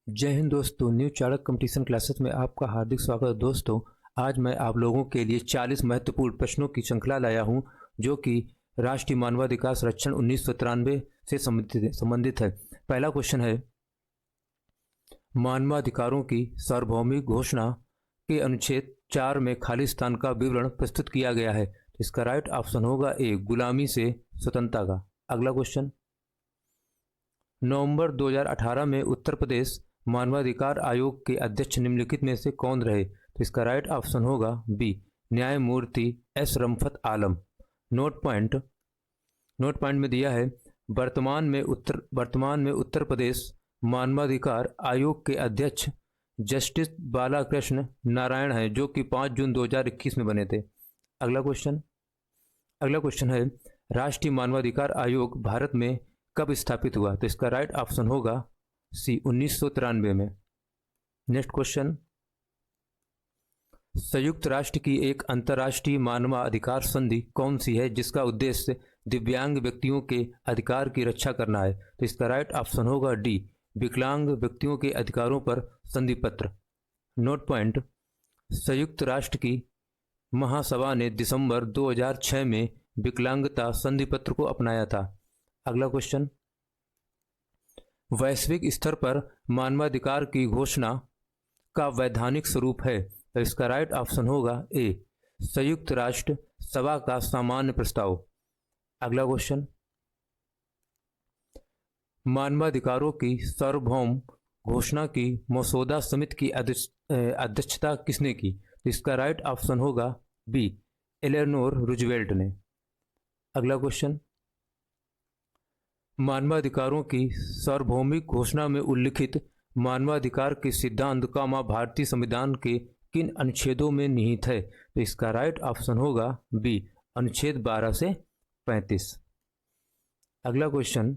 जय हिंद दोस्तों। New Chanakya competition classes में आपका हार्दिक स्वागत है। दोस्तों, आज मैं आप लोगों के लिए 40 महत्वपूर्ण प्रश्नों की श्रृंखला लाया हूं जो कि राष्ट्रीय मानवाधिकार संरक्षण 1993 से संबंधित है। पहला क्वेश्चन है, मानवाधिकारों की सार्वभौमिक घोषणा के अनुच्छेद 4 में खालिस्तान का विवरण प्रस्तुत किया गया है। तो इसका राइट ऑप्शन होगा ए, गुलामी से स्वतंत्रता का। अगला क्वेश्चन, नवंबर 2018 में उत्तर प्रदेश मानवाधिकार आयोग के अध्यक्ष निम्नलिखित में से कौन रहे? तो इसका राइट ऑप्शन होगा बी, न्यायमूर्ति एस रमफत आलम। नोट पॉइंट में दिया है, वर्तमान में उत्तर प्रदेश मानवाधिकार आयोग के अध्यक्ष जस्टिस बालाकृष्ण नारायण हैं, जो कि 5 जून 2021 में बने थे। अगला क्वेश्चन है, राष्ट्रीय मानवाधिकार आयोग भारत में कब स्थापित हुआ? तो इसका राइट ऑप्शन होगा सी, 1993 में। नेक्स्ट क्वेश्चन, संयुक्त राष्ट्र की एक अंतर्राष्ट्रीय मानवाधिकार संधि कौन सी है जिसका उद्देश्य दिव्यांग व्यक्तियों के अधिकार की रक्षा करना है? तो इसका राइट ऑप्शन होगा डी, विकलांग व्यक्तियों के अधिकारों पर संधि पत्र। नोट पॉइंट, संयुक्त राष्ट्र की महासभा ने दिसंबर 2006 में विकलांगता संधि पत्र को अपनाया था। अगला क्वेश्चन, वैश्विक स्तर पर मानवाधिकार की घोषणा का वैधानिक स्वरूप है? तो इसका राइट ऑप्शन होगा ए, संयुक्त राष्ट्र सभा का सामान्य प्रस्ताव। अगला क्वेश्चन, मानवाधिकारों की सार्वभौम घोषणा की मसौदा समिति की अध्यक्षता किसने की? तो इसका राइट ऑप्शन होगा बी, एलेनोर रूजवेल्ट ने। अगला क्वेश्चन, मानवाधिकारों की सार्वभौमिक घोषणा में उल्लिखित मानवाधिकार के सिद्धांत का भारतीय संविधान के किन अनुच्छेदों में निहित है? तो इसका राइट ऑप्शन होगा बी, अनुच्छेद 12 से 35। अगला क्वेश्चन,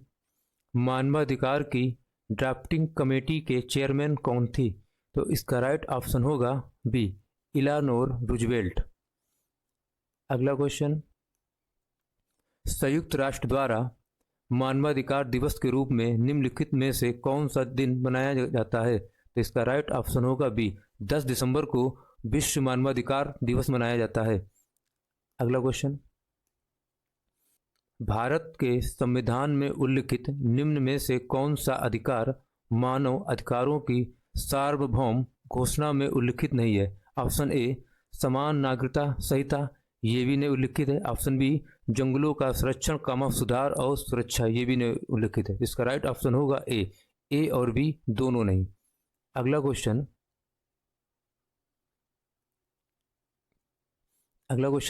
मानवाधिकार की ड्राफ्टिंग कमेटी के चेयरमैन कौन थी? तो इसका राइट ऑप्शन होगा बी, एलेनोर रूजवेल्ट। अगला क्वेश्चन, संयुक्त राष्ट्र द्वारा मानवाधिकार दिवस के रूप में निम्नलिखित में से कौन सा दिन मनाया जाता है? तो इसका राइट ऑप्शन होगा बी, 10 दिसंबर को विश्व मानवाधिकार दिवस मनाया जाता है। अगला क्वेश्चन, भारत के संविधान में उल्लिखित निम्न में से कौन सा अधिकार मानव अधिकारों की सार्वभौम घोषणा में उल्लिखित नहीं है? ऑप्शन ए, समान नागरिकता संहिता, ये भी नहीं उल्लिखित है। ऑप्शन बी, जंगलों का संरक्षण, सुधार और सुरक्षा, ये भी नहीं उल्लिखित है। इसका राइट ऑप्शन होगा ए और बी दोनों नहीं। अगला क्वेश्चन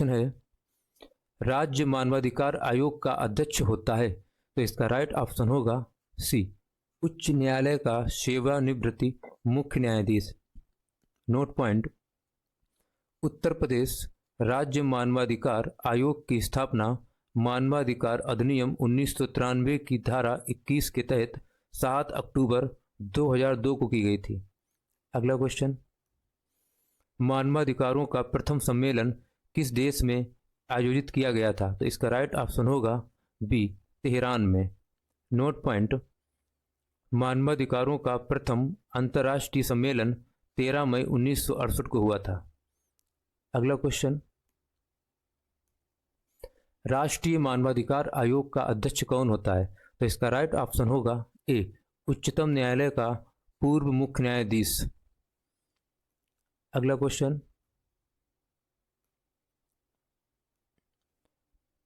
है, राज्य मानवाधिकार आयोग का अध्यक्ष होता है? तो इसका राइट ऑप्शन होगा सी, उच्च न्यायालय का सेवानिवृत्ति मुख्य न्यायाधीश। नोट पॉइंट, उत्तर प्रदेश राज्य मानवाधिकार आयोग की स्थापना मानवाधिकार अधिनियम 1993 की धारा 21 के तहत 7 अक्टूबर 2002 को की गई थी। अगला क्वेश्चन, मानवाधिकारों का प्रथम सम्मेलन किस देश में आयोजित किया गया था? तो इसका राइट ऑप्शन होगा बी, तेहरान में। नोट पॉइंट, मानवाधिकारों का प्रथम अंतर्राष्ट्रीय सम्मेलन 13 मई 1968 को हुआ था। अगला क्वेश्चन, राष्ट्रीय मानवाधिकार आयोग का अध्यक्ष कौन होता है? तो इसका राइट ऑप्शन होगा ए, उच्चतम न्यायालय का पूर्व मुख्य न्यायाधीश। अगला क्वेश्चन,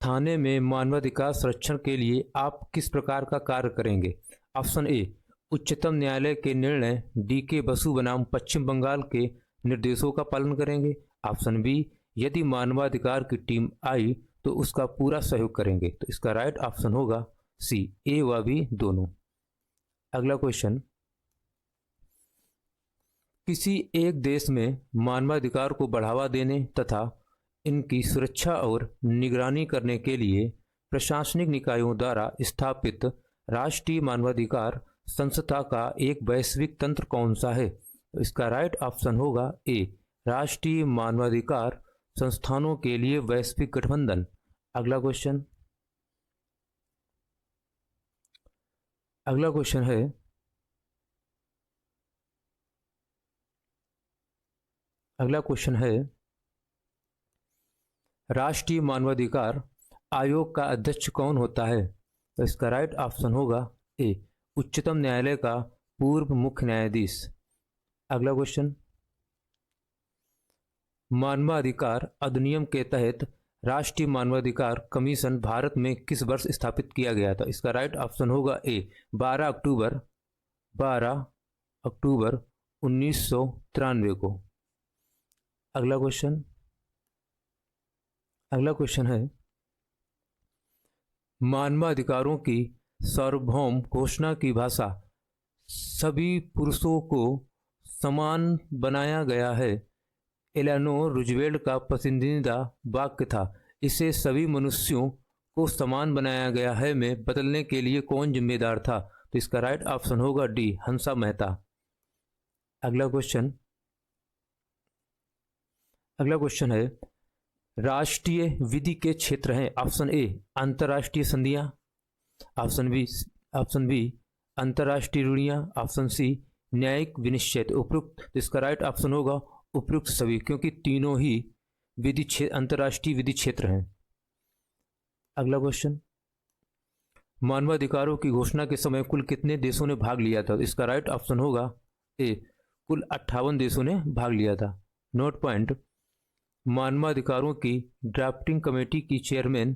थाने में मानवाधिकार संरक्षण के लिए आप किस प्रकार का कार्य करेंगे? ऑप्शन ए, उच्चतम न्यायालय के निर्णय DK बसु बनाम पश्चिम बंगाल के निर्देशों का पालन करेंगे। ऑप्शन बी, यदि मानवाधिकार की टीम आई तो उसका पूरा सहयोग करेंगे। तो इसका राइट ऑप्शन होगा सी, ए व बी दोनों। अगला क्वेश्चन, किसी एक देश में मानवाधिकार को बढ़ावा देने तथा इनकी सुरक्षा और निगरानी करने के लिए प्रशासनिक निकायों द्वारा स्थापित राष्ट्रीय मानवाधिकार संस्था का एक वैश्विक तंत्र कौन सा है? तो इसका राइट ऑप्शन होगा ए, राष्ट्रीय मानवाधिकार संस्थानों के लिए वैश्विक गठबंधन। अगला क्वेश्चन है, अगला क्वेश्चन है, राष्ट्रीय मानवाधिकार आयोग का अध्यक्ष कौन होता है? तो इसका राइट ऑप्शन होगा ए, उच्चतम न्यायालय का पूर्व मुख्य न्यायाधीश। अगला क्वेश्चन, मानवाधिकार अधिनियम के तहत राष्ट्रीय मानवाधिकार कमीशन भारत में किस वर्ष स्थापित किया गया था? इसका राइट ऑप्शन होगा ए, 12 अक्टूबर 1993 को। अगला क्वेश्चन है, मानवाधिकारों की सार्वभौम घोषणा की भाषा सभी पुरुषों को समान बनाया गया है एलेनोर रूजवेल्ट का पसंदीदा वाक्य था। इसे सभी मनुष्यों को समान बनाया गया है में बदलने के लिए कौन जिम्मेदार था? तो इसका राइट ऑप्शन होगा डी, हंसा मेहता। अगला क्वेश्चन है, राष्ट्रीय विधि के क्षेत्र हैं। ऑप्शन ए, अंतर्राष्ट्रीय संधियां। ऑप्शन बी अंतर्राष्ट्रीय रूढ़ियां। ऑप्शन सी, न्यायिक विनिश्चय। उपयुक्त, इसका राइट ऑप्शन होगा उपयुक्त सभी, क्योंकि तीनों ही अंतर्राष्ट्रीय विधि क्षेत्र हैं। अगला क्वेश्चन, मानवाधिकारों की घोषणा के समय कुल कितने देशों ने भाग लिया था? इसका राइट ऑप्शन होगा ए, कुल 58 देशों ने भाग लिया था। नोट पॉइंट, मानवाधिकारों की ड्राफ्टिंग कमेटी की चेयरमैन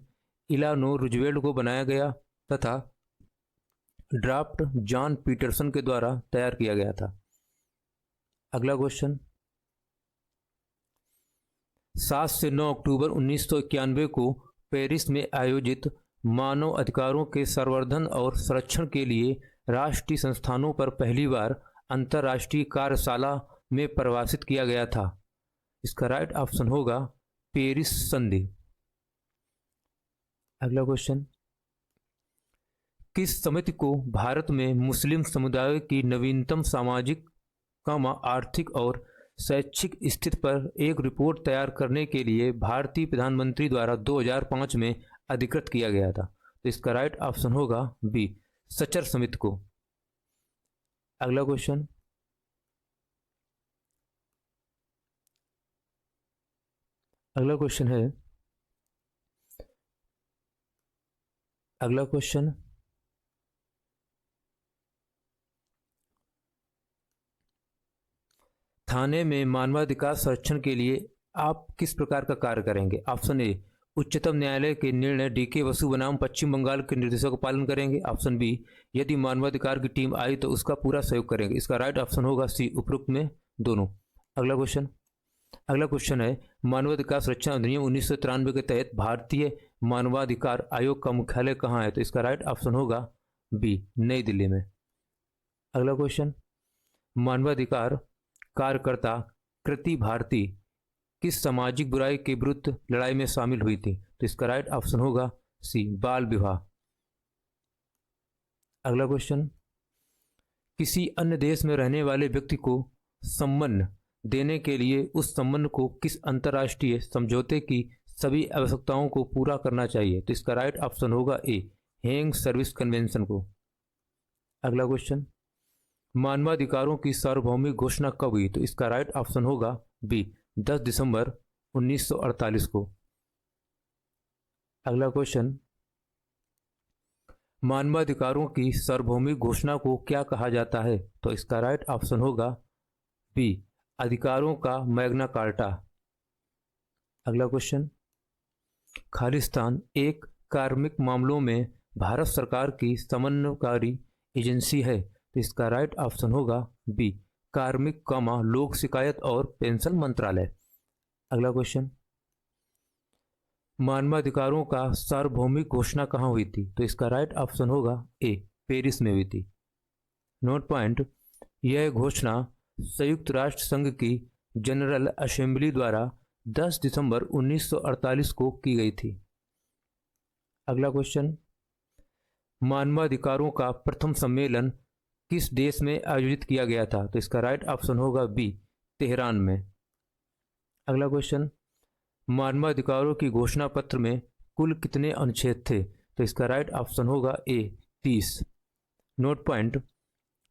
एलेनोर रूजवेल्ट को बनाया गया तथा ड्राफ्ट जॉन पीटरसन के द्वारा तैयार किया गया था। अगला क्वेश्चन, 7 से 9 अक्टूबर 1991 को पेरिस में आयोजित मानव अधिकारों के संवर्धन और संरक्षण के लिए राष्ट्रीय संस्थानों पर पहली बार अंतर्राष्ट्रीय कार्यशाला में परिभाषित किया गया था। इसका राइट ऑप्शन होगा पेरिस संधि। अगला क्वेश्चन, किस समिति को भारत में मुस्लिम समुदाय की नवीनतम सामाजिक, आर्थिक और शैक्षिक स्थिति पर एक रिपोर्ट तैयार करने के लिए भारतीय प्रधानमंत्री द्वारा 2005 में अधिकृत किया गया था? तो इसका राइट ऑप्शन होगा बी, सचर समिति को। अगला क्वेश्चन, अगला क्वेश्चन थाने में मानवाधिकार संरक्षण के लिए आप किस प्रकार का कार्य करेंगे? ऑप्शन ए, उच्चतम न्यायालय के निर्णय डीके बसु बनाम पश्चिम बंगाल के निर्देशों का पालन करेंगे। ऑप्शन बी, यदि मानवाधिकार की टीम आई तो उसका पूरा सहयोग करेंगे। इसका राइट ऑप्शन होगा सी, उपरोक्त में दोनों। अगला क्वेश्चन है, मानवाधिकार संरक्षण अधिनियम 1993 के तहत भारतीय मानवाधिकार आयोग का मुख्यालय कहाँ है? तो इसका राइट ऑप्शन होगा बी, नई दिल्ली में। अगला क्वेश्चन, मानवाधिकार कार्यकर्ता कृति भारती किस सामाजिक बुराई के विरुद्ध लड़ाई में शामिल हुई थी? तो इसका राइट ऑप्शन होगा सी, बाल विवाह। अगला क्वेश्चन, किसी अन्य देश में रहने वाले व्यक्ति को सम्मान देने के लिए उस संबंध को किस अंतर्राष्ट्रीय समझौते की सभी आवश्यकताओं को पूरा करना चाहिए? तो इसका राइट ऑप्शन होगा ए, हेग सर्विस कन्वेंशन को। अगला क्वेश्चन, मानवाधिकारों की सार्वभौमिक घोषणा कब हुई? तो इसका राइट ऑप्शन होगा बी, 10 दिसंबर 1948 को। अगला क्वेश्चन, मानवाधिकारों की सार्वभौमिक घोषणा को क्या कहा जाता है? तो इसका राइट ऑप्शन होगा बी, अधिकारों का मैग्ना कार्टा। अगला क्वेश्चन, खालिस्तान एक कार्मिक मामलों में भारत सरकार की समन्वयकारी एजेंसी है। तो इसका राइट ऑप्शन होगा बी, कार्मिक, लोक शिकायत और पेंशन मंत्रालय। अगला क्वेश्चन, मानवाधिकारों का सार्वभौमिक घोषणा कहाँ हुई थी? तो इसका राइट ऑप्शन होगा ए, पेरिस में हुई थी। नोट पॉइंट, यह घोषणा संयुक्त राष्ट्र संघ की जनरल असेंबली द्वारा 10 दिसंबर 1948 को की गई थी। अगला क्वेश्चन, मानवाधिकारों का प्रथम सम्मेलन किस देश में आयोजित किया गया था? तो इसका राइट ऑप्शन होगा बी, तेहरान में। अगला क्वेश्चन, मानवाधिकारों की घोषणा पत्र में कुल कितने अनुच्छेद थे? तो इसका राइट ऑप्शन होगा ए, 30। नोट पॉइंट,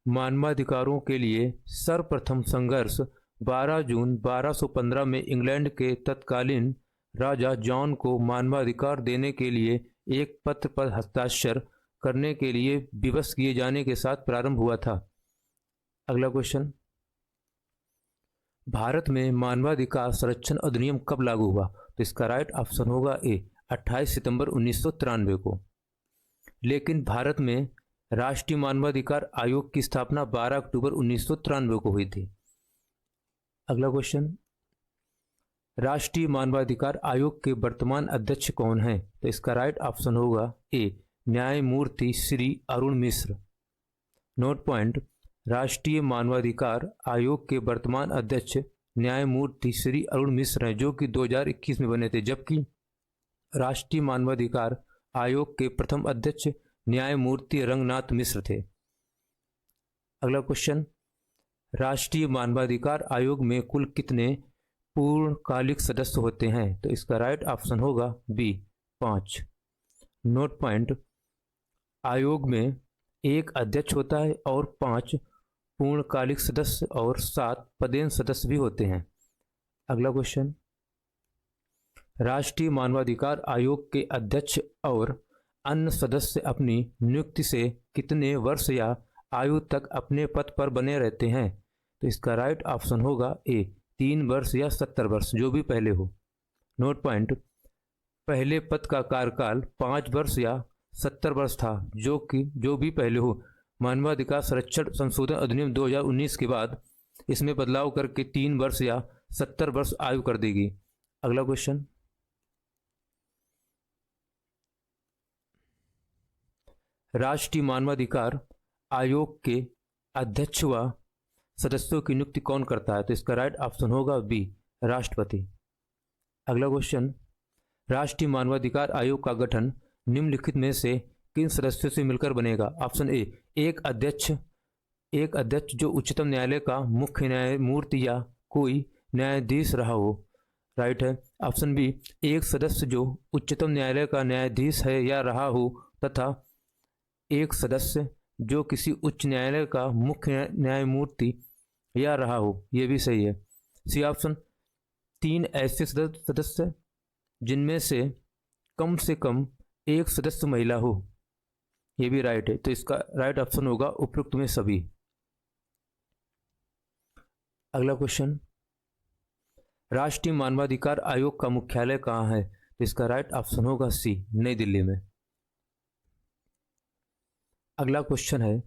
मानवाधिकारों के लिए सर्वप्रथम संघर्ष 12 जून 1215 में इंग्लैंड के तत्कालीन राजा जॉन को मानवाधिकार देने के लिए एक पत्र पर हस्ताक्षर करने के लिए विवश किए जाने के साथ प्रारंभ हुआ था। अगला क्वेश्चन, भारत में मानवाधिकार संरक्षण अधिनियम कब लागू हुआ? तो इसका राइट ऑप्शन होगा ए 28 सितंबर 1993 को। लेकिन भारत में राष्ट्रीय मानवाधिकार आयोग की स्थापना 12 अक्टूबर 1993 को हुई थी। अगला क्वेश्चन, राष्ट्रीय मानवाधिकार आयोग के वर्तमान अध्यक्ष कौन हैं? तो इसका राइट ऑप्शन होगा ए न्यायमूर्ति श्री अरुण मिश्र। नोट पॉइंट, राष्ट्रीय मानवाधिकार आयोग के वर्तमान अध्यक्ष न्यायमूर्ति श्री अरुण मिश्र हैं, जो कि 2021 में बने थे, जबकि राष्ट्रीय मानवाधिकार आयोग के प्रथम अध्यक्ष न्यायमूर्ति रंगनाथ मिश्र थे। अगला क्वेश्चन, राष्ट्रीय मानवाधिकार आयोग में कुल कितने पूर्णकालिक सदस्य होते हैं? तो इसका राइट ऑप्शन होगा बी 5। नोट पॉइंट, आयोग में एक अध्यक्ष होता है और 5 पूर्णकालिक सदस्य और 7 पदेन सदस्य भी होते हैं। अगला क्वेश्चन, राष्ट्रीय मानवाधिकार आयोग के अध्यक्ष और अन्य सदस्य अपनी नियुक्ति से कितने वर्ष या आयु तक अपने पद पर बने रहते हैं? तो इसका राइट ऑप्शन होगा ए 3 वर्ष या 70 वर्ष, जो भी पहले हो। नोट पॉइंट, पहले पद का कार्यकाल 5 वर्ष या 70 वर्ष था, जो भी पहले हो। मानवाधिकार संरक्षण संशोधन अधिनियम 2019 के बाद इसमें बदलाव करके 3 वर्ष या 70 वर्ष आयु कर देगी। अगला क्वेश्चन, राष्ट्रीय मानवाधिकार आयोग के अध्यक्ष व सदस्यों की नियुक्ति कौन करता है? तो इसका राइट ऑप्शन होगा बी राष्ट्रपति। अगला क्वेश्चन, राष्ट्रीय मानवाधिकार आयोग का गठन निम्नलिखित में से किन सदस्यों से मिलकर बनेगा? ऑप्शन ए एक अध्यक्ष जो उच्चतम न्यायालय का मुख्य न्यायमूर्ति या कोई न्यायाधीश रहा हो, राइट है। ऑप्शन बी एक सदस्य जो उच्चतम न्यायालय का न्यायाधीश है या रहा हो, तथा एक सदस्य जो किसी उच्च न्यायालय का मुख्य न्यायमूर्ति या रहा हो, ये भी सही है। सी ऑप्शन 3 ऐसे सदस्य जिनमें से कम एक सदस्य महिला हो, ये भी राइट है। तो इसका राइट ऑप्शन होगा उपयुक्त में सभी। अगला क्वेश्चन, राष्ट्रीय मानवाधिकार आयोग का मुख्यालय कहाँ है? तो इसका राइट ऑप्शन होगा सी नई दिल्ली में। अगला क्वेश्चन है,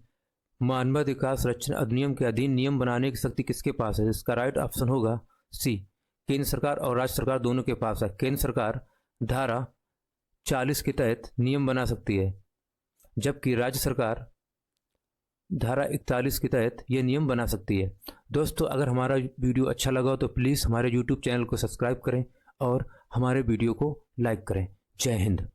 मानवाधिकार संरक्षण अधिनियम के अधीन नियम बनाने की शक्ति किसके पास है? इसका राइट ऑप्शन होगा सी केंद्र सरकार और राज्य सरकार दोनों के पास है। केंद्र सरकार धारा 40 के तहत नियम बना सकती है, जबकि राज्य सरकार धारा 41 के तहत ये नियम बना सकती है। दोस्तों, अगर हमारा वीडियो अच्छा लगा हो तो प्लीज़ हमारे YouTube चैनल को सब्सक्राइब करें और हमारे वीडियो को लाइक करें। जय हिंद।